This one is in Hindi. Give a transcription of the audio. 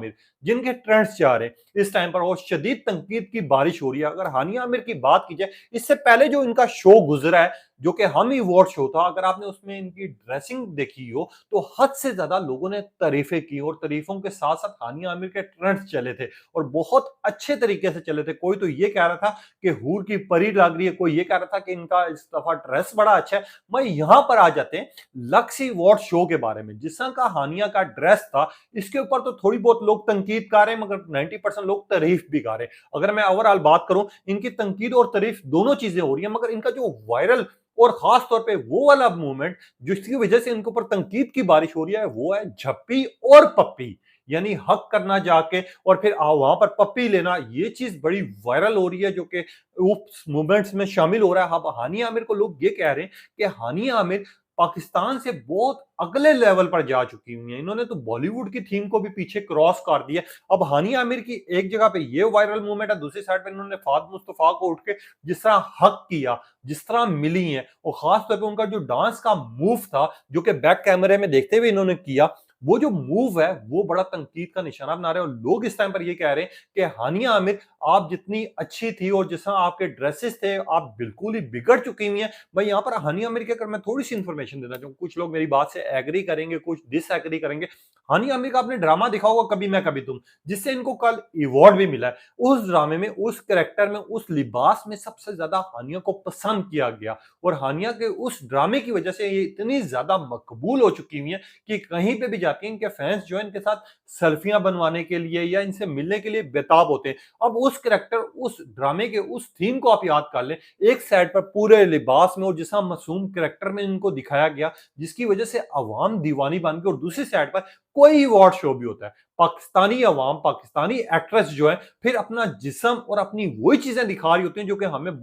आमिर, जिनके ट्रेंड्स जा रहे हैं इस टाइम पर और शदीद तनकीद की बारिश हो रही है। अगर हानिया आमिर की बात की जाए, इससे पहले जो इनका शो गुजरा है, जो कि हम अवार्ड शो था, अगर आपने उसमें इनकी ड्रेसिंग देखी हो तो हद से ज्यादा लोगों ने तारीफें की और तारीफों के साथ साथ हानिया आमिर के ट्रेंड्स चले थे और बहुत अच्छे तरीके से चले थे। कोई तो ये कह रहा था कि हूर की परी लग रही है, कोई ये कह रहा था कि इनका इस दफा ड्रेस बड़ा अच्छा है। मैं यहां पर आ जाते हैं लक्स अवार्ड शो के बारे में। जिस तरह का हानिया का ड्रेस था, इसके ऊपर तो थोड़ी बहुत लोग तनकीद कर रहे हैं, मगर 90% लोग तारीफ भी कर रहे हैं। अगर मैं ओवरऑल बात करूं, इनकी तनकीद और तारीफ दोनों चीजें हो रही है, मगर इनका जो वायरल और खास तौर पे वो वाला मूवमेंट जिसकी वजह से इनके ऊपर तनकीद की बारिश हो रही है, वो है झप्पी और पप्पी। यानी हक करना जाके और फिर वहां पर पप्पी लेना, ये चीज बड़ी वायरल हो रही है, जो कि उस मूवमेंट्स में शामिल हो रहा है। अब हानिया आमिर को लोग ये कह रहे हैं कि हानिया आमिर पाकिस्तान से बहुत अगले लेवल पर जा चुकी हुई है। इन्होंने तो बॉलीवुड की थीम को भी पीछे क्रॉस कर दिया। अब हानिया आमिर की एक जगह पे ये वायरल मूवमेंट है, दूसरी साइड पे इन्होंने फाद मुस्तफा को उठ के जिस तरह हक किया, जिस तरह मिली है, और खास तौर पे उनका जो डांस का मूव था, जो कि बैक कैमरे में देखते हुए इन्होंने किया, वो जो मूव है वो बड़ा तनकीद का निशाना बना रहे हैं। और लोग इस टाइम पर ये कह रहे हैं कि हानिया आमिर, आप जितनी अच्छी थी और जिस तरह आपके ड्रेसेस थे, आप बिल्कुल ही बिगड़ चुकी हुई हैं। भाई यहाँ पर हानिया आमिर की अगर मैं थोड़ी सी इंफॉर्मेशन देना चाहूँ, कुछ लोग मेरी बात से एग्री करेंगे, कुछ डिसएग्री करेंगे। हानिया आमिर का आपने ड्रामा देखा होगा कभी मैं कभी तुम, जिससे इनको कल अवार्ड भी मिला है। उस ड्रामे में, उस कैरेक्टर में, उस लिबास में सबसे ज्यादा हानिया को पसंद किया गया और हानिया के उस ड्रामे की वजह से ये इतनी ज्यादा मकबूल हो चुकी हुई है कि कहीं पे भी जाती हैं, इनके फैंस जो है इनके साथ सेल्फियां बनवाने के लिए या इनसे मिलने के लिए बेताब होते हैं। अब उस कैरेक्टर, उस ड्रामे के उस थीम को आप याद कर लें, एक साइड पर पूरे लिबास में और जिस मासूम कैरेक्टर में इनको दिखाया गया, जिसकी वजह से अवाम दीवानी बन गई, और दूसरी साइड पर कोई अवार्ड शो भी होता है, पाकिस्तानी अवाम, पाकिस्तानी एक्ट्रेस जो है फिर अपना जिस्म और अपनी वही चीजें दिखा रही होती हैं जो कि हमें